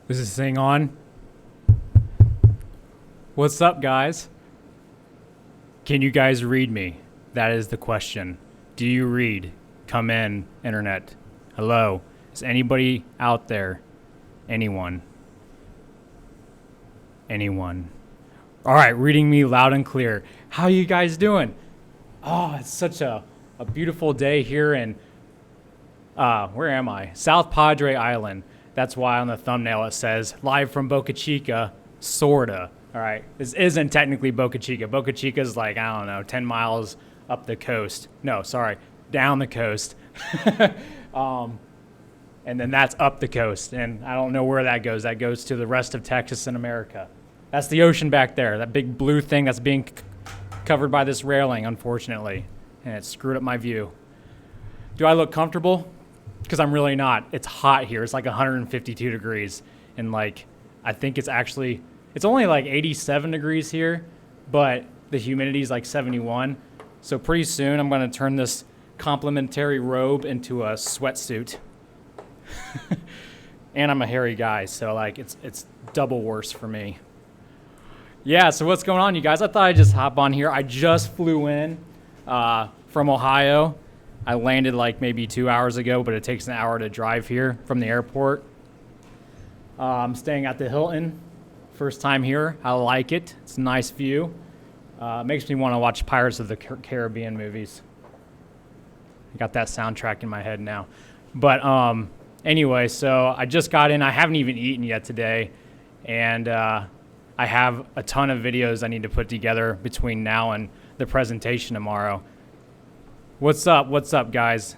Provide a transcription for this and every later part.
Is this thing on? What's up, guys? Can you guys read me? That is the question. Do you read? Come in, internet. Hello? Is anybody out there? Anyone? Anyone? All right, reading me loud and clear. How you guys doing? Oh, it's such a beautiful day here in, where am I? South Padre Island. That's why on the thumbnail it says, live from Boca Chica, sorta. All right, this isn't technically Boca Chica. Boca Chica is like, I don't know, 10 miles up the coast. No, sorry, down the coast. And then that's up the coast. And I don't know where that goes. That goes to the rest of Texas and America. That's the ocean back there, that big blue thing that's being covered by this railing, unfortunately. And it screwed up my view. Do I look comfortable? Because I'm really not. It's hot here. It's like 152 degrees. And like, I think it's only like 87 degrees here, but the humidity is like 71. So pretty soon I'm going to turn this complimentary robe into a sweatsuit. And I'm a hairy guy, so like it's double worse for me. Yeah, so what's going on, you guys? I thought I'd just hop on here. I just flew in from Ohio. I landed like maybe 2 hours ago, but it takes an hour to drive here from the airport. I'm staying at the Hilton. First time here. I like it. It's a nice view. Makes me want to watch Pirates of the Caribbean movies. I got that soundtrack in my head now. But anyway, so I just got in. I haven't even eaten yet today. And I have a ton of videos I need to put together between now and the presentation tomorrow. What's up? What's up, guys?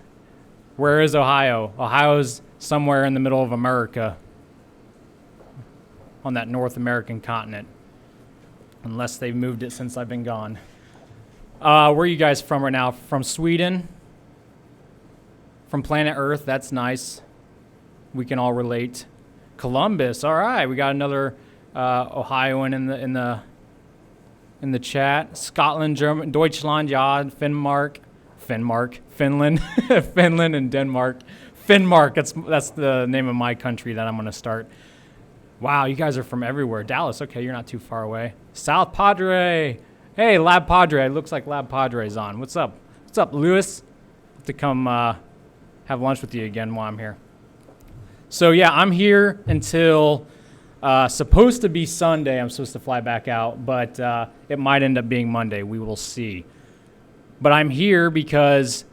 Where is Ohio? Ohio's somewhere in the middle of America, on that North American continent, unless they've moved it since I've been gone. Where are you guys from right now? From Sweden? From planet Earth? That's nice. We can all relate. Columbus. All right, we got another Ohioan in the chat. Scotland, Germany, Deutschland, ja, Finland, Finland, and Denmark. Finmark. That's the name of my country that I'm going to start. Wow, you guys are from everywhere. Dallas, okay, you're not too far away. South Padre. Hey, Lab Padre. It looks like Lab Padre's on. What's up? What's up, Lewis? Have to come have lunch with you again while I'm here. So, yeah, I'm here until supposed to be Sunday. I'm supposed to fly back out, but it might end up being Monday. We will see. But I'm here because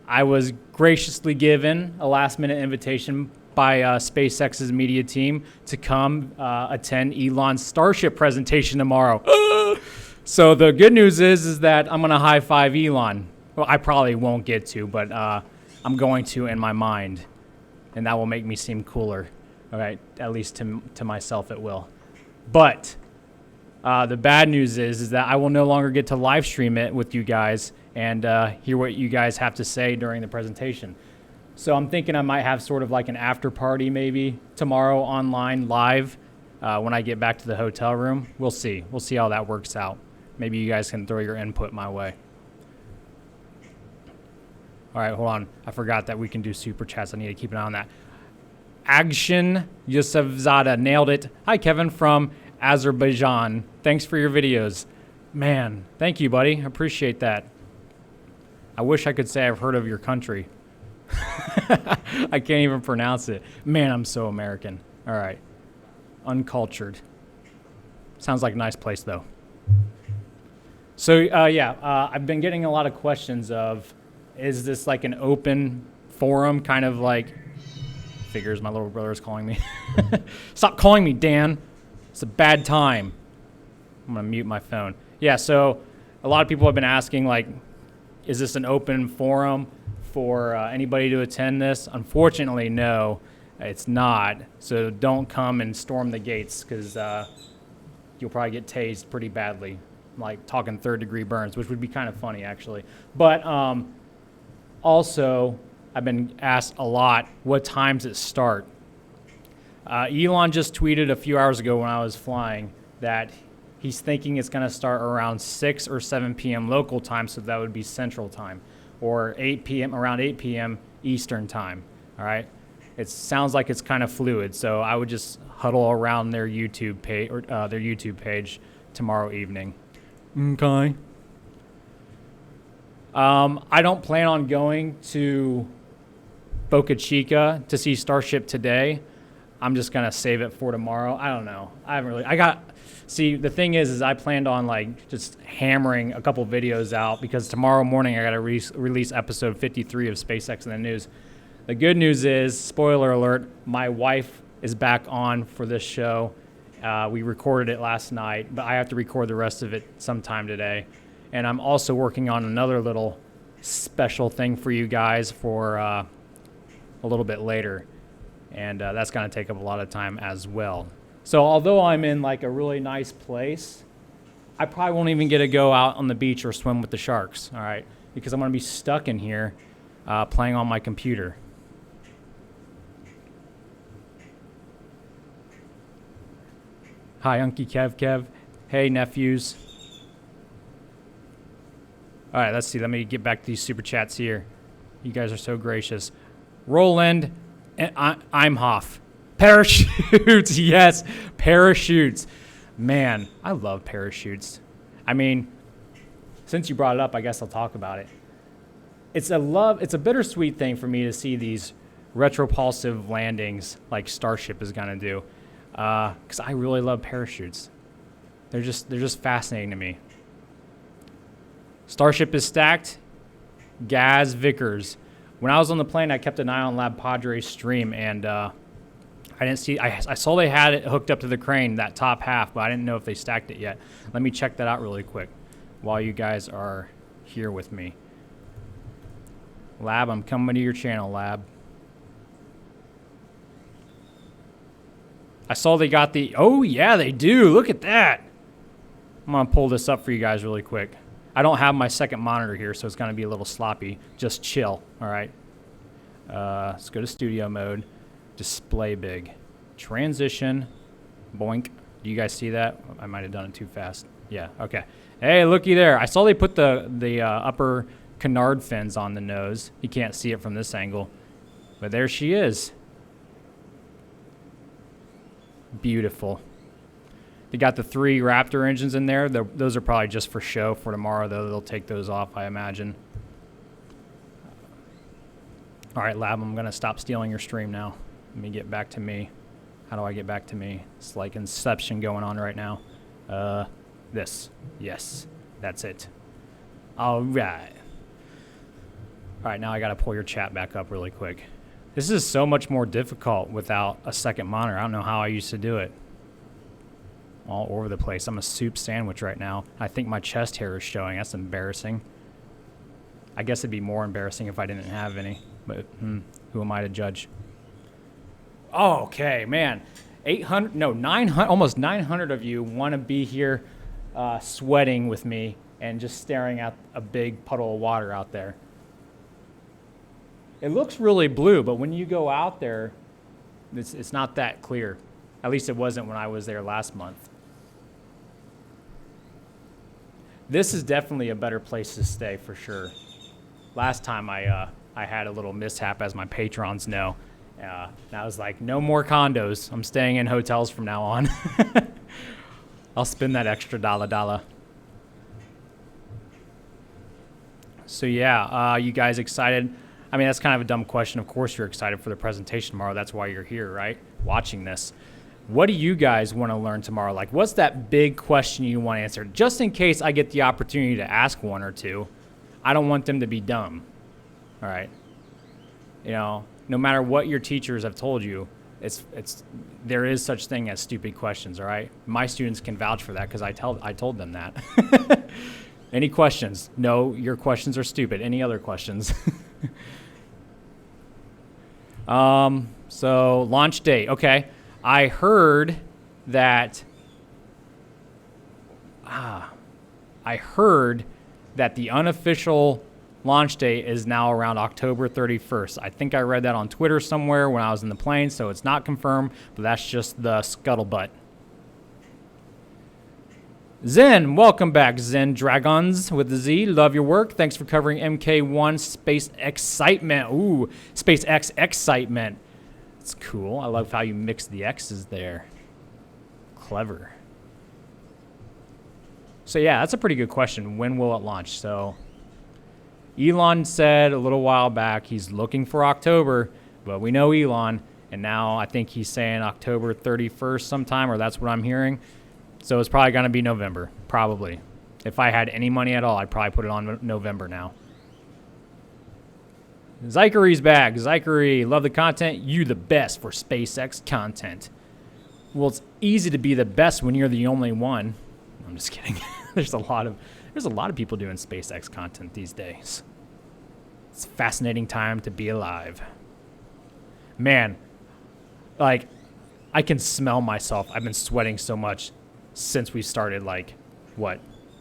I was graciously given a last-minute invitation by SpaceX's media team to come attend Elon's Starship presentation tomorrow. So the good news is that I'm going to high-five Elon. Well, I probably won't get to, but I'm going to in my mind, and that will make me seem cooler. All right, at least to myself it will. But the bad news is that I will no longer get to live stream it with you guys and hear what you guys have to say during the presentation. So I'm thinking I might have sort of like an after party maybe tomorrow online live when I get back to the hotel room. We'll see. We'll see how that works out. Maybe you guys can throw your input my way. All right, hold on. I forgot that we can do super chats. I need to keep an eye on that. Agshin Yusufzada nailed it. Hi, Kevin from Azerbaijan. Thanks for your videos. Man, thank you, buddy. I appreciate that. I wish I could say I've heard of your country. I can't even pronounce it. Man, I'm so American. All right. Uncultured. Sounds like a nice place, though. So, I've been getting a lot of questions of, is this like an open forum, kind of like, figures my little brother is calling me. Stop calling me, Dan. It's a bad time. I'm going to mute my phone. Yeah, so a lot of people have been asking, like, is this an open forum for anybody to attend this? Unfortunately, no, it's not. So don't come and storm the gates because you'll probably get tased pretty badly, like talking third-degree burns, which would be kind of funny, actually. But also, I've been asked a lot, what time does it start? Elon just tweeted a few hours ago when I was flying that he's thinking it's going to start around 6 or 7 p.m. local time, so that would be Central Time, or 8 p.m., around 8 p.m. Eastern Time, all right? It sounds like it's kind of fluid, so I would just huddle around their YouTube page tomorrow evening. Okay. I don't plan on going to Boca Chica to see Starship today. I'm just gonna save it for tomorrow. I don't know. The thing is I planned on like just hammering a couple videos out because tomorrow morning I gotta release episode 53 of SpaceX in the News. The good news is, spoiler alert, my wife is back on for this show. We recorded it last night, but I have to record the rest of it sometime today. And I'm also working on another little special thing for you guys for a little bit later. And that's going to take up a lot of time as well. So although I'm in like a really nice place, I probably won't even get to go out on the beach or swim with the sharks, all right? Because I'm going to be stuck in here playing on my computer. Hi, Unky Kev. Hey, nephews. All right, let's see. Let me get back to these super chats here. You guys are so gracious. Roland and Imhoff. Parachutes, yes, parachutes. Man, I love parachutes. I mean, since you brought it up, I guess I'll talk about it. It's a bittersweet thing for me to see these retropulsive landings like Starship is gonna do. Because I really love parachutes. They're just fascinating to me. Starship is stacked. Gaz Vickers. When I was on the plane, I kept an eye on Lab Padre's stream, and I didn't see. I saw they had it hooked up to the crane, that top half, but I didn't know if they stacked it yet. Let me check that out really quick while you guys are here with me. Lab, I'm coming to your channel, Lab. I saw they got the, oh yeah, they do. Look at that. I'm gonna pull this up for you guys really quick. I don't have my second monitor here, so it's gonna be a little sloppy. Just chill, all right? Let's go to studio mode. Display big. Transition, boink. Do you guys see that? I might have done it too fast. Yeah, okay. Hey, looky there. I saw they put the upper canard fins on the nose. You can't see it from this angle, but there she is. Beautiful. They got the 3 Raptor engines in there. Those are probably just for show for tomorrow, though. They'll take those off, I imagine. All right, Lab, I'm going to stop stealing your stream now. Let me get back to me. How do I get back to me? It's like Inception going on right now. This. Yes, that's it. All right. All right, now I got to pull your chat back up really quick. This is so much more difficult without a second monitor. I don't know how I used to do it. All over the place. I'm a soup sandwich right now. I think my chest hair is showing. That's embarrassing. I guess it'd be more embarrassing if I didn't have any. But who am I to judge? Oh, okay, man. 900, almost 900 of you want to be here sweating with me and just staring at a big puddle of water out there. It looks really blue, but when you go out there, it's not that clear. At least it wasn't when I was there last month. This is definitely a better place to stay for sure. Last time I had a little mishap, as my patrons know. And I was like, no more condos. I'm staying in hotels from now on. I'll spend that extra dollar. So yeah, you guys excited? I mean, that's kind of a dumb question. Of course you're excited for the presentation tomorrow. That's why you're here, right? Watching this. What do you guys want to learn tomorrow? Like, what's that big question you want answered? Just in case I get the opportunity to ask one or two, I don't want them to be dumb, all right? You know, no matter what your teachers have told you, there is such thing as stupid questions, all right? My students can vouch for that because I told them that. Any questions? No, your questions are stupid. Any other questions? So launch date. Okay. I heard that the unofficial launch date is now around October 31st. I think I read that on Twitter somewhere when I was in the plane, so it's not confirmed, but that's just the scuttlebutt. Zen, welcome back, Zen Dragons with the Z. Love your work. Thanks for covering MK1 Space Excitement. Ooh, SpaceX Excitement. It's cool. I love how you mix the X's there. Clever. So yeah, that's a pretty good question. When will it launch? So Elon said a little while back he's looking for October, but we know Elon, and now I think he's saying October 31st sometime, or that's what I'm hearing. So it's probably going to be November, probably. If I had any money at all, I'd probably put it on November now. Zykery's back. Zykery, love the content. You the best for SpaceX content. Well, it's easy to be the best when you're the only one. I'm just kidding. There's a lot of people doing SpaceX content these days. It's a fascinating time to be alive. Man, like, I can smell myself. I've been sweating so much since we started,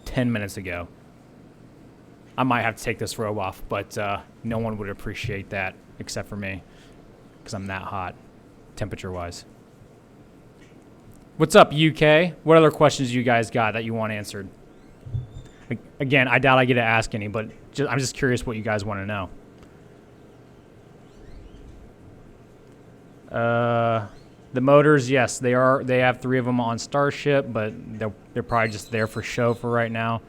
10 minutes ago. I might have to take this robe off, but no one would appreciate that except for me, because I'm that hot, temperature-wise. What's up, UK? What other questions you guys got that you want answered? Again, I doubt I get to ask any, but I'm just curious what you guys want to know. The motors, yes, they are. They have 3 of them on Starship, but they're probably just there for show for right now.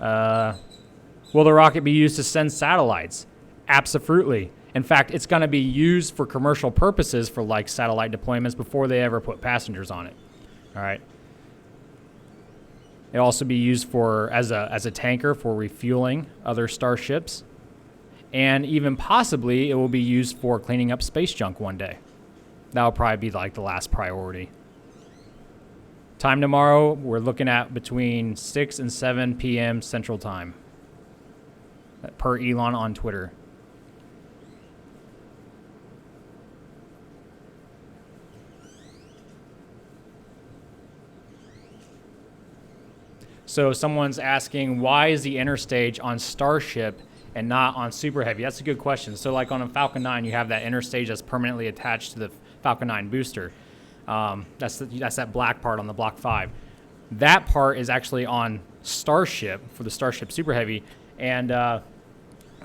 Will the rocket be used to send satellites? Absolutely. In fact, it's going to be used for commercial purposes for satellite deployments before they ever put passengers on it. All right. It'll also be used as a tanker for refueling other starships. And even possibly it will be used for cleaning up space junk one day. That'll probably be the last priority. Time tomorrow, we're looking at between 6 and 7 p.m. Central Time. Per Elon on Twitter. So someone's asking, why is the Interstage on Starship and not on Super Heavy? That's a good question. So on a Falcon 9, you have that Interstage that's permanently attached to the Falcon 9 booster. That's that black part on the Block 5. That part is actually on Starship for the Starship Super Heavy, and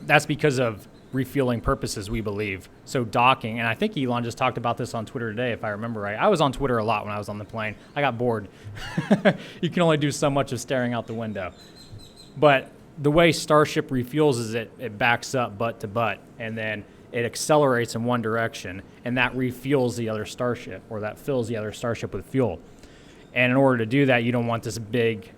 that's because of refueling purposes, we believe. So docking, and I think Elon just talked about this on Twitter today, if I remember right. I was on Twitter a lot when I was on the plane. I got bored. You can only do so much of staring out the window. But the way Starship refuels is it backs up butt to butt, and then it accelerates in one direction, and that refuels the other Starship, or that fills the other Starship with fuel. And in order to do that, you don't want this big,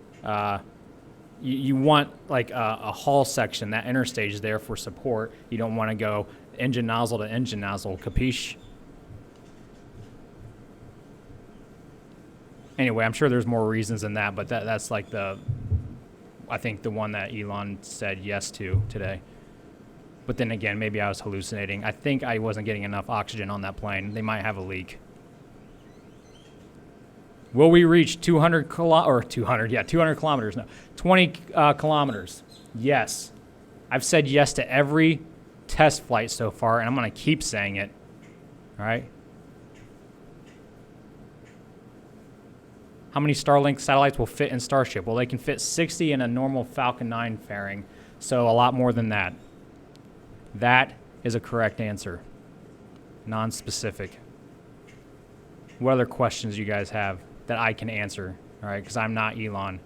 you want a hull section, that interstage is there for support. You don't want to go engine nozzle to engine nozzle, capiche? Anyway, I'm sure there's more reasons than that, but that's I think the one that Elon said yes to today. But then again, maybe I was hallucinating. I think I wasn't getting enough oxygen on that plane. They might have a leak. Will we reach 200 kilometers? No, 20 kilometers. Yes. I've said yes to every test flight so far, and I'm going to keep saying it. All right? How many Starlink satellites will fit in Starship? Well, they can fit 60 in a normal Falcon 9 fairing, so a lot more than that. That is a correct answer. Non-specific. What other questions you guys have that I can answer? All right, because I'm not Elon.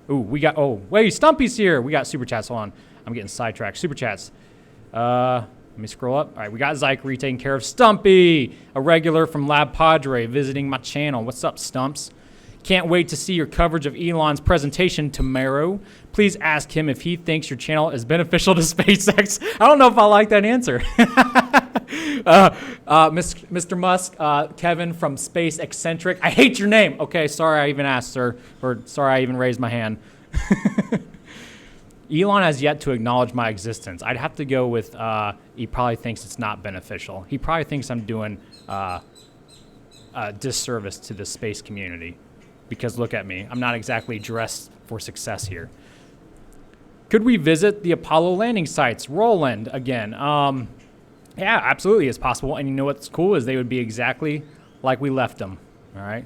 Ooh, wait, Stumpy's here. We got super chats. Hold on. I'm getting sidetracked. Super chats. Let me scroll up. All right, we got Zykery taking care of Stumpy, a regular from Lab Padre visiting my channel. What's up, Stumps? Can't wait to see your coverage of Elon's presentation tomorrow. Please ask him if he thinks your channel is beneficial to SpaceX. I don't know if I like that answer. Mr. Musk, Kevin from Space Eccentric. I hate your name. Okay, sorry I even asked, sir. Or sorry I even raised my hand. Elon has yet to acknowledge my existence. I'd have to go with he probably thinks it's not beneficial. He probably thinks I'm doing a disservice to the space community. Because look at me. I'm not exactly dressed for success here. Could we visit the Apollo landing sites? Roland, again. Yeah, absolutely, it's possible. And you know what's cool is they would be exactly like we left them. All right?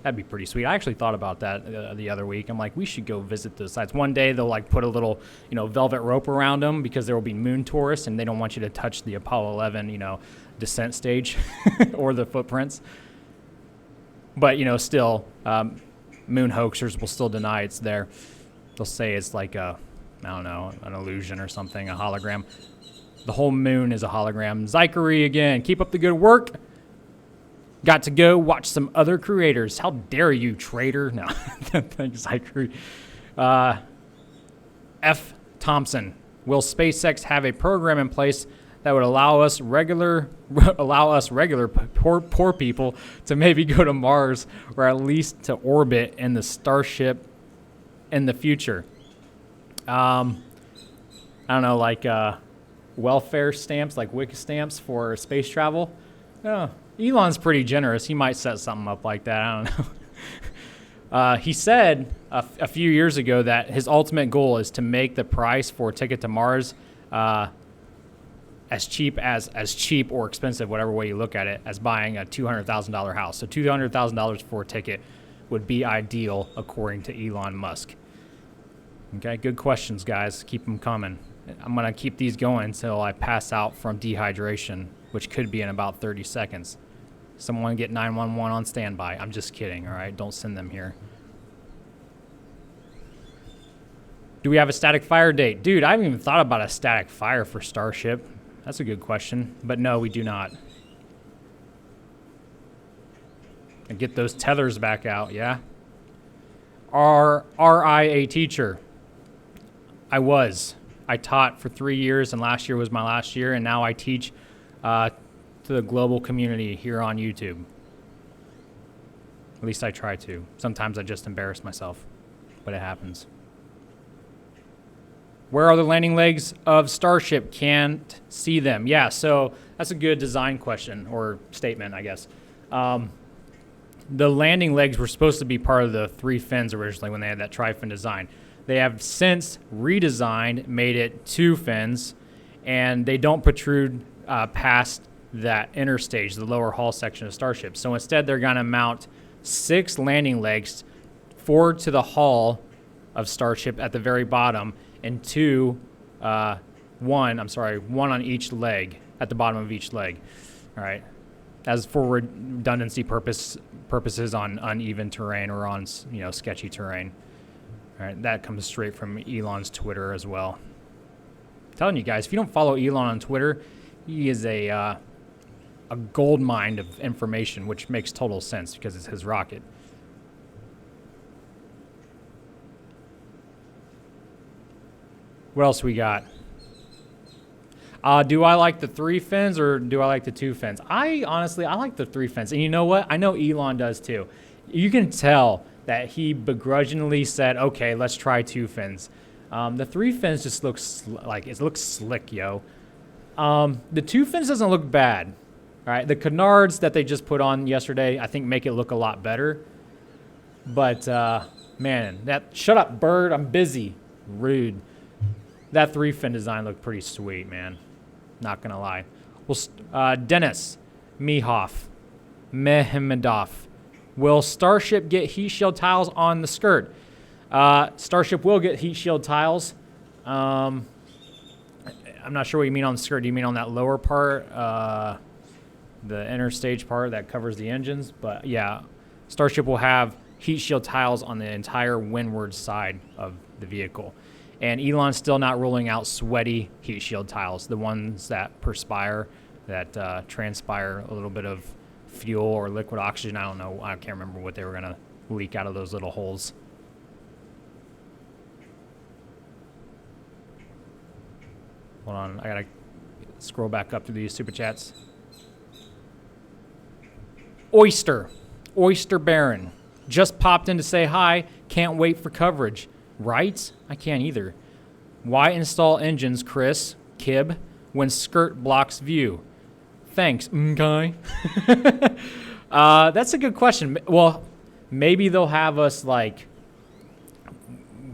That'd be pretty sweet. I actually thought about that the other week. I'm like, we should go visit those sites. One day they'll like put a little, velvet rope around them because there will be moon tourists and they don't want you to touch the Apollo 11, descent stage or the footprints. But, still, moon hoaxers will still deny it's there. They'll say it's like an illusion or something, a hologram. The whole moon is a hologram. Zachary again, keep up the good work. Got to go watch some other creators. How dare you, traitor? No, thanks, Zachary. F. Thompson, will SpaceX have a program in place that would allow us regular poor people to maybe go to Mars or at least to orbit in the Starship in the future? I don't know, like welfare stamps, like wiki stamps for space travel. Oh, Elon's pretty generous. He might set something up like that. I don't know. He said a few years ago that his ultimate goal is to make the price for a ticket to Mars as cheap or expensive, whatever way you look at it, as buying a $200,000 house. So $200,000 for a ticket would be ideal, according to Elon Musk. Okay, good questions, guys. Keep them coming. I'm going to keep these going until I pass out from dehydration, which could be in about 30 seconds. Someone get 911 on standby. I'm just kidding, all right? Don't send them here. Do we have a static fire date? Dude, I haven't even thought about a static fire for Starship. That's a good question. But no, we do not. And get those tethers back out, yeah? Are I a teacher? I was. I taught for 3 years, and last year was my last year, and now I teach to the global community here on YouTube. At least I try to. Sometimes I just embarrass myself, but it happens. Where are the landing legs of Starship? Can't see them. Yeah, so that's a good design question or statement, I guess. The landing legs were supposed to be part of the 3 fins originally when they had that tri-fin design. They have since redesigned, made it 2 fins, and they don't protrude past that interstage, the lower hull section of Starship. So instead, they're going to mount 6 landing legs, 4 to the hull of Starship at the very bottom, and one on each leg, at the bottom of each leg. All right. As for redundancy purposes on uneven terrain or on sketchy terrain. All right, that comes straight from Elon's Twitter as well. I'm telling you guys, if you don't follow Elon on Twitter, he is a gold mine of information, which makes total sense because it's his rocket. What else we got? Do I like the 3 fins or do I like the 2 fins? I like the 3 fins. And you know what? I know Elon does too. You can tell that he begrudgingly said, okay, let's try 2 fins. The 3 fins just looks like it looks slick, yo. The 2 fins doesn't look bad. All right, the canards that they just put on yesterday, I think make it look a lot better. But man, shut up, bird. I'm busy. Rude. That 3 fin design looked pretty sweet, man. Not gonna lie. Well, Dennis Mehmedov. Will Starship get heat shield tiles on the skirt? Starship will get heat shield tiles. I'm not sure what you mean on the skirt. Do you mean on that lower part, the interstage part that covers the engines? But yeah, Starship will have heat shield tiles on the entire windward side of the vehicle. And Elon's still not ruling out sweaty heat shield tiles, the ones that perspire, that transpire a little bit of fuel or liquid oxygen. I don't know. I can't remember what they were going to leak out of those little holes. Hold on. I got to scroll back up to these super chats. Oyster Baron. Just popped in to say hi. Can't wait for coverage. Right? I can't either. Why install engines, Chris, Kib, when skirt blocks view? Thanks, okay. That's a good question. Well, maybe they'll have us like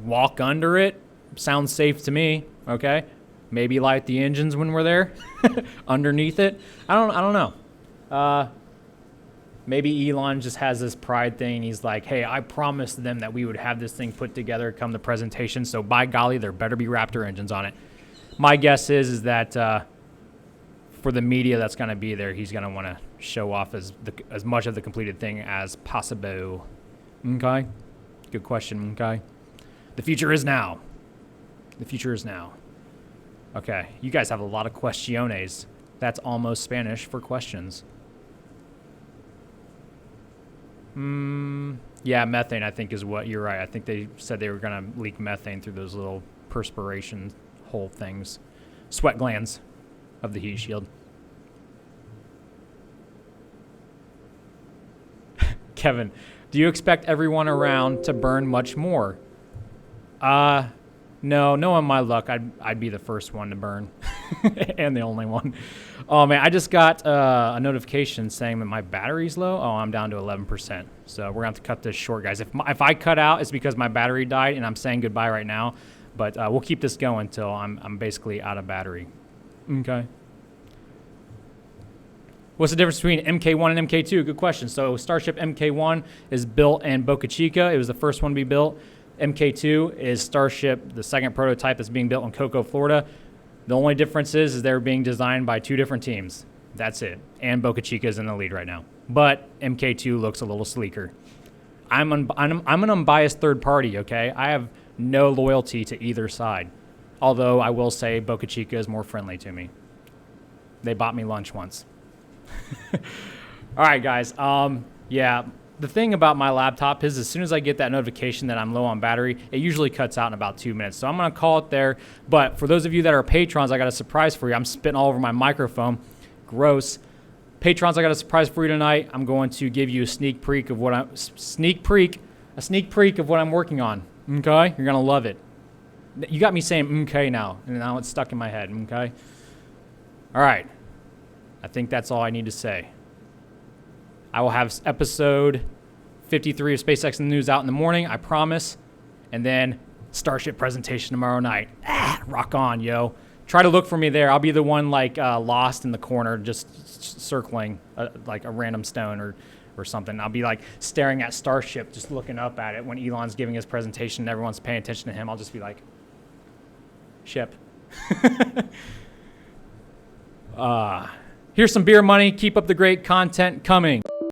walk under it. Sounds safe to me. Okay. Maybe light the engines when we're there, underneath it. I don't know. Maybe Elon just has this pride thing. He's like, hey, I promised them that we would have this thing put together come the presentation, so by golly, there better be Raptor engines on it. My guess is that for the media that's going to be there, he's going to want to show off as much of the completed thing as possible. Okay? Good question, okay? The future is now. The future is now. Okay, you guys have a lot of questiones. That's almost Spanish for questions. Yeah, methane, I think, is what you're right. I think they said they were going to leak methane through those little perspiration hole things. Sweat glands of the heat shield. Kevin, do you expect everyone around to burn much more? No, knowing my luck, I'd be the first one to burn. And the only one. Oh, man, I just got a notification saying that my battery's low. Oh, I'm down to 11%. So we're going to have to cut this short, guys. If I cut out, it's because my battery died, and I'm saying goodbye right now. But we'll keep this going until I'm basically out of battery. Okay. What's the difference between MK1 and MK2? Good question. So Starship MK1 is built in Boca Chica. It was the first one to be built. MK2 is Starship, the second prototype that's being built in Cocoa, Florida. The only difference is they're being designed by two different teams. That's it. And Boca Chica is in the lead right now. But MK2 looks a little sleeker. I'm an unbiased third party, okay? I have no loyalty to either side. Although I will say Boca Chica is more friendly to me. They bought me lunch once. All right, guys. Yeah, the thing about my laptop is as soon as I get that notification that I'm low on battery, it usually cuts out in about 2 minutes. So I'm going to call it there. But for those of you that are patrons, I got a surprise for you. I'm spitting all over my microphone. Gross. Patrons, I got a surprise for you tonight. I'm going to give you a sneak peek of what I'm working on. Okay? You're going to love it. You got me saying okay now, and now it's stuck in my head. Okay? All right. I think that's all I need to say. I will have episode 53 of SpaceX in the News out in the morning, I promise. And then Starship presentation tomorrow night. Rock on, yo. Try to look for me there. I'll be the one like lost in the corner, just circling like a random stone or something. I'll be like staring at Starship, just looking up at it when Elon's giving his presentation and everyone's paying attention to him. I'll just be like, ship. Here's some beer money. Keep up the great content coming.